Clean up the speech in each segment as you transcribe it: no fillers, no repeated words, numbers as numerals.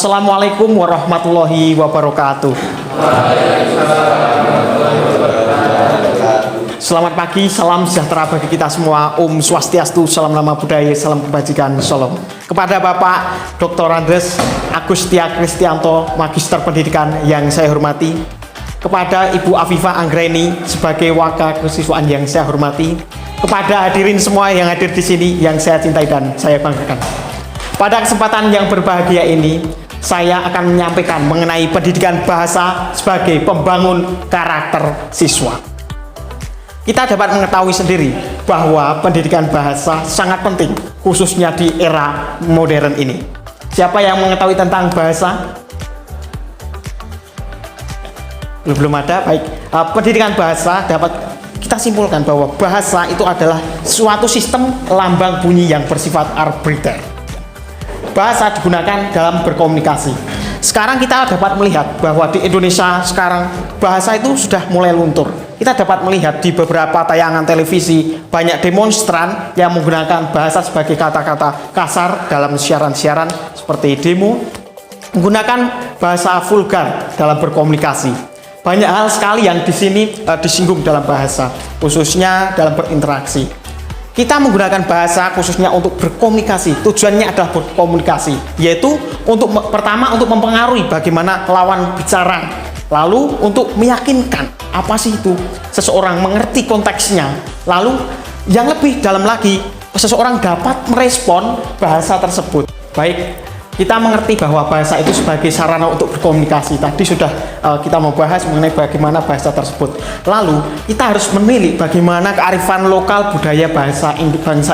Assalamualaikum warahmatullahi wabarakatuh. Selamat pagi, salam sejahtera bagi kita semua. Om Swastiastu, salam nama budaya, salam kebajikan, shalom. Kepada Bapak Dr. Andes Agustia Kristianto, Magister Pendidikan yang saya hormati. Kepada Ibu Afifah Anggreni sebagai wakil kesiswaan yang saya hormati. Kepada hadirin semua yang hadir di sini yang saya cintai dan saya banggakan. Pada kesempatan yang berbahagia ini, saya akan menyampaikan mengenai pendidikan bahasa sebagai pembangun karakter siswa. Kita dapat mengetahui sendiri bahwa pendidikan bahasa sangat penting, khususnya di era modern ini. Siapa yang mengetahui tentang bahasa? Belum ada? Baik. Pendidikan bahasa dapat kita simpulkan bahwa bahasa itu adalah suatu sistem lambang bunyi yang bersifat arbitrary. Bahasa digunakan dalam berkomunikasi. Sekarang kita dapat melihat bahwa di Indonesia sekarang bahasa itu sudah mulai luntur. Kita dapat melihat di beberapa tayangan televisi banyak demonstran yang menggunakan bahasa sebagai kata-kata kasar dalam siaran-siaran seperti demo, menggunakan bahasa vulgar dalam berkomunikasi. Banyak hal sekali yang di sini disinggung dalam bahasa, khususnya dalam berinteraksi. Kita menggunakan bahasa khususnya untuk berkomunikasi. Tujuannya adalah berkomunikasi, yaitu pertama untuk mempengaruhi bagaimana lawan bicara, lalu untuk meyakinkan apa sih itu seseorang mengerti konteksnya, lalu yang lebih dalam lagi seseorang dapat merespon bahasa tersebut. Baik, kita mengerti bahwa bahasa itu sebagai sarana untuk berkomunikasi. Tadi sudah kita membahas mengenai bagaimana bahasa tersebut. Lalu kita harus memilih bagaimana kearifan lokal budaya bangsa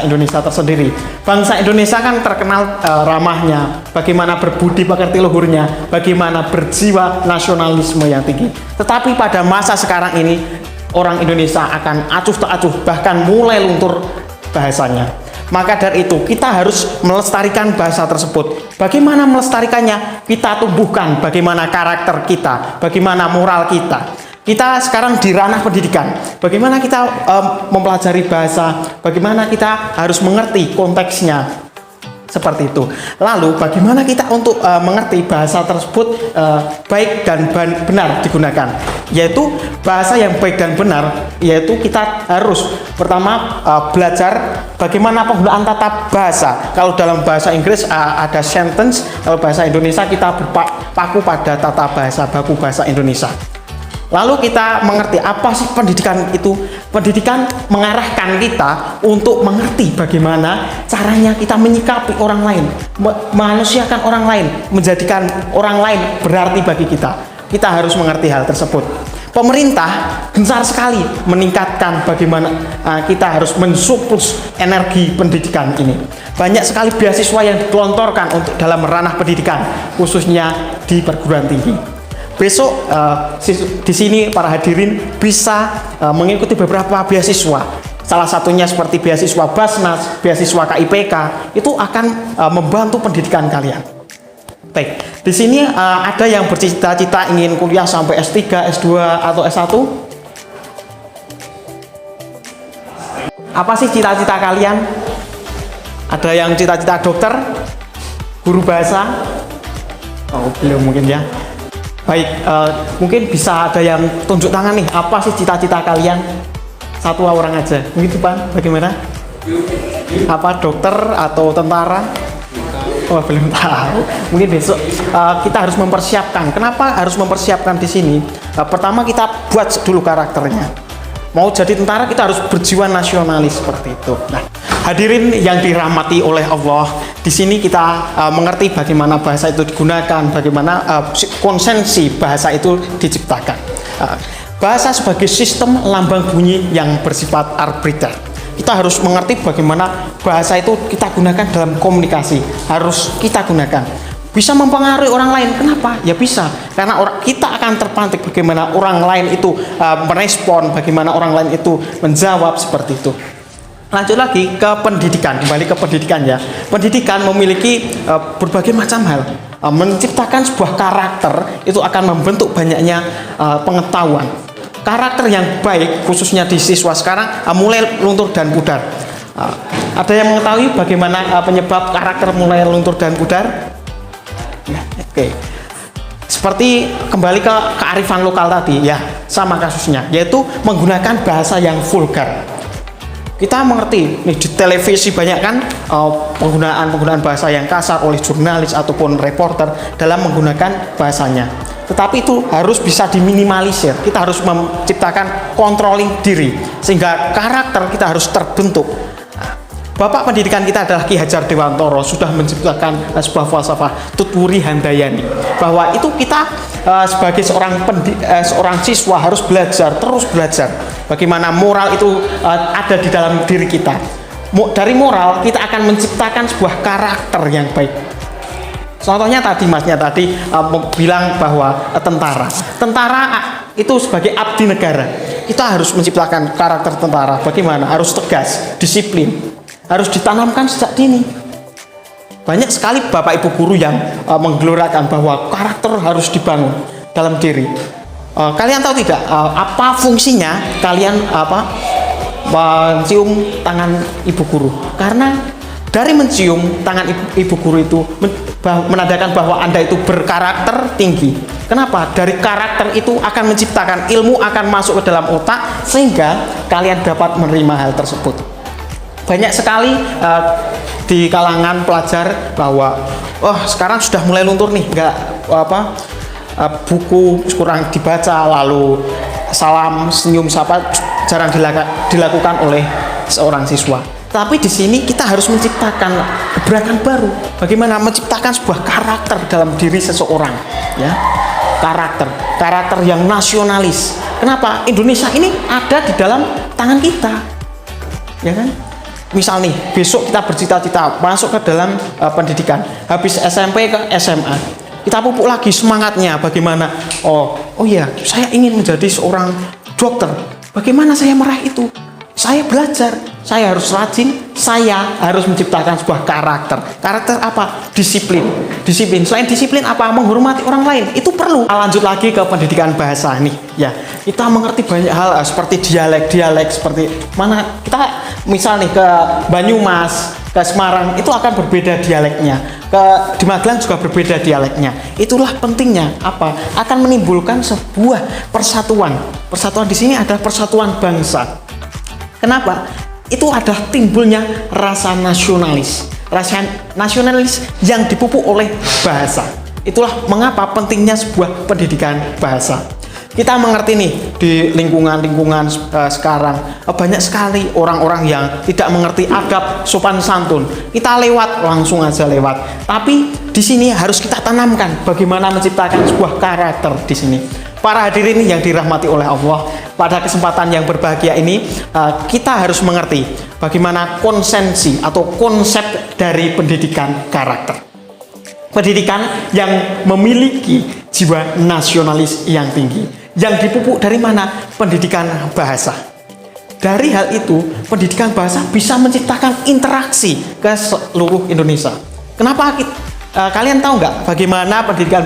Indonesia tersendiri. Bangsa Indonesia kan terkenal ramahnya, bagaimana berbudi pekerti luhurnya, bagaimana berjiwa nasionalisme yang tinggi. Tetapi pada masa sekarang ini orang Indonesia akan acuh tak acuh, bahkan mulai luntur bahasanya. Maka dari itu kita harus melestarikan bahasa tersebut. Bagaimana melestarikannya? Kita tumbuhkan bagaimana karakter kita, bagaimana moral kita. Kita sekarang di ranah pendidikan. Bagaimana kita mempelajari bahasa, bagaimana kita harus mengerti konteksnya. Seperti itu. Lalu bagaimana kita untuk mengerti bahasa tersebut baik dan benar digunakan, yaitu bahasa yang baik dan benar, yaitu kita harus pertama belajar bagaimana penggunaan tata bahasa. Kalau dalam bahasa Inggris ada sentence, kalau bahasa Indonesia kita berpaku pada tata bahasa, baku bahasa Indonesia. Lalu kita mengerti apa sih pendidikan itu. Pendidikan mengarahkan kita untuk mengerti bagaimana caranya kita menyikapi orang lain, memanusiakan orang lain, menjadikan orang lain berarti bagi kita. Kita harus mengerti hal tersebut. Pemerintah gencar sekali meningkatkan bagaimana kita harus mensuplus energi pendidikan ini. Banyak sekali beasiswa yang digelontorkan untuk dalam ranah pendidikan, khususnya di perguruan tinggi. Besok di sini para hadirin bisa mengikuti beberapa beasiswa. Salah satunya seperti beasiswa Basnas, beasiswa KIPK, itu akan membantu pendidikan kalian. Baik, di sini ada yang bercita-cita ingin kuliah sampai S3, S2 atau S1? Apa sih cita-cita kalian? Ada yang cita-cita dokter, guru bahasa? Oh, belum mungkin ya. Baik, mungkin bisa ada yang tunjuk tangan nih, apa sih cita-cita kalian? Satu orang aja, begitu Pak, bagaimana? Apa dokter atau tentara? Oh, belum tahu. Mungkin besok kita harus mempersiapkan. Kenapa harus mempersiapkan di sini? Pertama kita buat dulu karakternya. Mau jadi tentara kita harus berjiwa nasionalis seperti itu. Nah, hadirin yang dirahmati oleh Allah, di sini kita mengerti bagaimana bahasa itu digunakan, bagaimana konsensi bahasa itu diciptakan. Bahasa sebagai sistem lambang bunyi yang bersifat arbitrary. Kita harus mengerti bagaimana bahasa itu kita gunakan dalam komunikasi, harus kita gunakan. Bisa mempengaruhi orang lain. Kenapa? Ya bisa. Karena kita akan terpantik bagaimana orang lain itu merespon, bagaimana orang lain itu menjawab seperti itu. Lanjut lagi ke pendidikan, kembali ke pendidikan ya. Pendidikan memiliki berbagai macam hal. Menciptakan sebuah karakter itu akan membentuk banyaknya pengetahuan. Karakter yang baik khususnya di siswa sekarang mulai luntur dan pudar. Ada yang mengetahui bagaimana penyebab karakter mulai luntur dan pudar? Oke. Seperti kembali ke kearifan lokal tadi ya, sama kasusnya, yaitu menggunakan bahasa yang vulgar. Kita mengerti nih, di televisi banyak kan penggunaan bahasa yang kasar oleh jurnalis ataupun reporter dalam menggunakan bahasanya. Tetapi itu harus bisa diminimalisir. Kita harus menciptakan controlling diri sehingga karakter kita harus terbentuk. Bapak pendidikan kita adalah Ki Hajar Dewantoro sudah menciptakan sebuah falsafah Tutwuri Handayani, bahwa itu kita sebagai seorang siswa harus belajar, terus belajar bagaimana moral itu ada di dalam diri kita. Dari moral kita akan menciptakan sebuah karakter yang baik. Contohnya tadi masnya tadi bilang bahwa tentara itu sebagai abdi negara. Kita harus menciptakan karakter tentara. Bagaimana? Harus tegas, disiplin, harus ditanamkan sejak dini. Banyak sekali bapak ibu guru yang menggelorakan bahwa karakter harus dibangun dalam diri. Kalian tahu tidak apa fungsinya kalian mencium tangan ibu guru? Karena dari mencium tangan ibu guru itu menandakan bahwa Anda itu berkarakter tinggi. Kenapa? Dari karakter itu akan menciptakan ilmu, akan masuk ke dalam otak sehingga kalian dapat menerima hal tersebut. Banyak sekali di kalangan pelajar bahwa sekarang sudah mulai luntur nih, buku kurang dibaca, lalu salam senyum sapa jarang dilakukan oleh seorang siswa. Tapi di sini kita harus menciptakan gebrakan baru. Bagaimana menciptakan sebuah karakter dalam diri seseorang, ya. Karakter yang nasionalis. Kenapa? Indonesia ini ada di dalam tangan kita. Ya kan? Misal nih, besok kita bercita-cita masuk ke dalam pendidikan, habis SMP ke SMA. Kita pupuk lagi semangatnya bagaimana? Oh iya, saya ingin menjadi seorang dokter. Bagaimana saya meraih itu? Saya belajar, saya harus rajin, saya harus menciptakan sebuah karakter. Karakter apa? Disiplin. Selain disiplin apa? Menghormati orang lain. Itu perlu. Lanjut lagi ke pendidikan bahasa nih. Ya, kita mengerti banyak hal seperti dialek seperti mana kita misal nih ke Banyumas, ke Semarang itu akan berbeda dialeknya. Di Magelang juga berbeda dialeknya. Itulah pentingnya apa? Akan menimbulkan sebuah persatuan. Persatuan di sini adalah persatuan bangsa. Kenapa? Itu adalah timbulnya rasa nasionalis yang dipupuk oleh bahasa. Itulah mengapa pentingnya sebuah pendidikan bahasa. Kita mengerti nih di lingkungan sekarang banyak sekali orang-orang yang tidak mengerti adab sopan santun. Kita langsung aja lewat. Tapi di sini harus kita tanamkan bagaimana menciptakan sebuah karakter di sini. Para hadirin yang dirahmati oleh Allah, pada kesempatan yang berbahagia ini kita harus mengerti bagaimana konsensi atau konsep dari pendidikan karakter. Pendidikan yang memiliki jiwa nasionalis yang tinggi, yang dipupuk dari mana? Pendidikan bahasa. Dari hal itu, pendidikan bahasa bisa menciptakan interaksi ke seluruh Indonesia. Kenapa kalian tahu nggak bagaimana pendidikan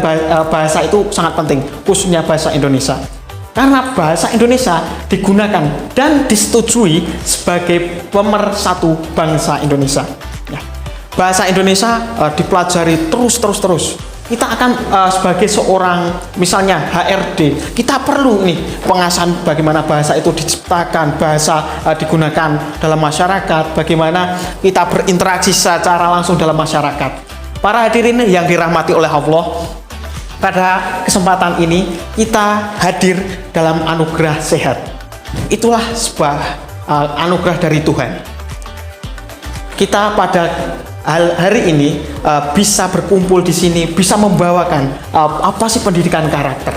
bahasa itu sangat penting, khususnya bahasa Indonesia? Karena bahasa Indonesia digunakan dan disetujui sebagai pemersatu bangsa Indonesia. Ya. Bahasa Indonesia dipelajari terus. Kita akan sebagai seorang misalnya HRD, kita perlu nih pengasahan bagaimana bahasa itu diciptakan, bahasa digunakan dalam masyarakat, bagaimana kita berinteraksi secara langsung dalam masyarakat. Para hadirin yang dirahmati oleh Allah, pada kesempatan ini kita hadir dalam anugerah sehat. Itulah sebuah anugerah dari Tuhan. Kita pada hari ini bisa berkumpul di sini, bisa membawakan apa sih pendidikan karakter.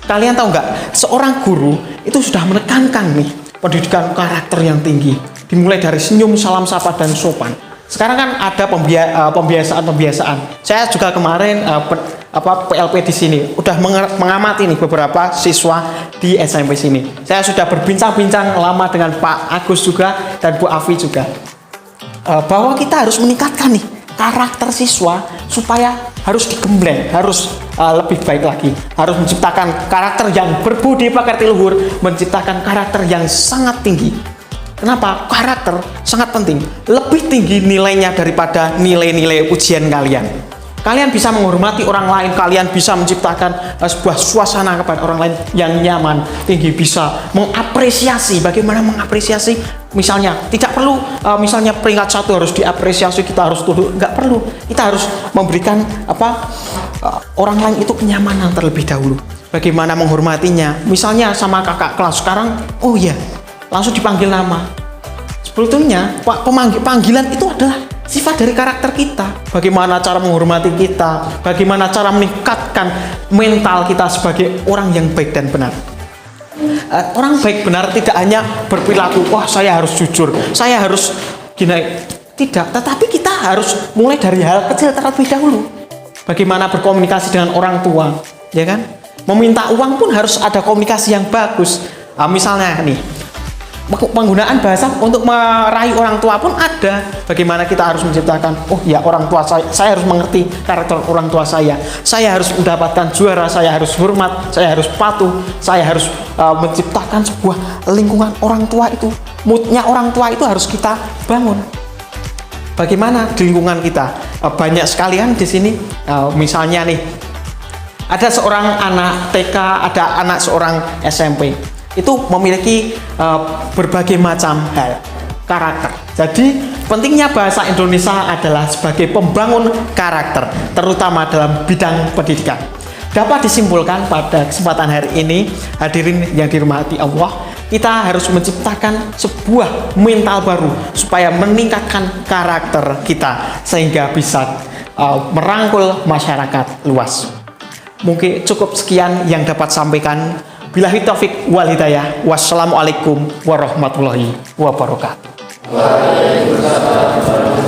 Kalian tahu nggak, seorang guru itu sudah menekankan nih pendidikan karakter yang tinggi, dimulai dari senyum, salam sapa dan sopan. Sekarang kan ada pembiasaan. Saya juga kemarin PLP di sini udah mengamati nih beberapa siswa di SMP sini. Saya sudah berbincang-bincang lama dengan Pak Agus juga dan Bu Afi juga. Bahwa kita harus meningkatkan nih karakter siswa supaya harus digembleng, harus lebih baik lagi, harus menciptakan karakter yang berbudi pekerti luhur, menciptakan karakter yang sangat tinggi. Kenapa? Karakter sangat penting, lebih tinggi nilainya daripada nilai-nilai ujian kalian. Kalian bisa menghormati orang lain, kalian bisa menciptakan sebuah suasana kepada orang lain yang nyaman, tinggi, bisa mengapresiasi. Bagaimana mengapresiasi? Misalnya, tidak perlu misalnya peringkat 1 harus diapresiasi, kita harus tuduh, nggak perlu. Kita harus memberikan orang lain itu kenyamanan terlebih dahulu. Bagaimana menghormatinya? Misalnya sama kakak kelas sekarang, oh iya, langsung dipanggil nama. Sebetulnya panggilan itu adalah sifat dari karakter kita. Bagaimana cara menghormati kita, bagaimana cara meningkatkan mental kita sebagai orang yang baik dan benar. Orang baik benar tidak hanya berperilaku, wah saya harus jujur, saya harus gini. Tidak, tetapi kita harus mulai dari hal kecil terlebih dahulu. Bagaimana berkomunikasi dengan orang tua, ya kan? Meminta uang pun harus ada komunikasi yang bagus. Misalnya nih, penggunaan bahasa untuk meraih orang tua pun ada. Bagaimana kita harus menciptakan, oh ya orang tua saya harus mengerti karakter orang tua saya harus mendapatkan juara, saya harus hormat, saya harus patuh, saya harus menciptakan sebuah lingkungan orang tua itu. Moodnya orang tua itu harus kita bangun. Bagaimana di lingkungan kita? Banyak sekali kan di sini, misalnya nih, ada seorang anak TK, ada anak seorang SMP. Itu memiliki berbagai macam hal karakter. Jadi pentingnya bahasa Indonesia adalah sebagai pembangun karakter, terutama dalam bidang pendidikan. Dapat disimpulkan pada kesempatan hari ini, hadirin yang dirahmati Allah, kita harus menciptakan sebuah mental baru supaya meningkatkan karakter kita sehingga bisa merangkul masyarakat luas. Mungkin cukup sekian yang dapat sampaikan. Billahi taufik wal hidayah. Wassalamualaikum warahmatullahi wabarakatuh. Waalaikumsalam.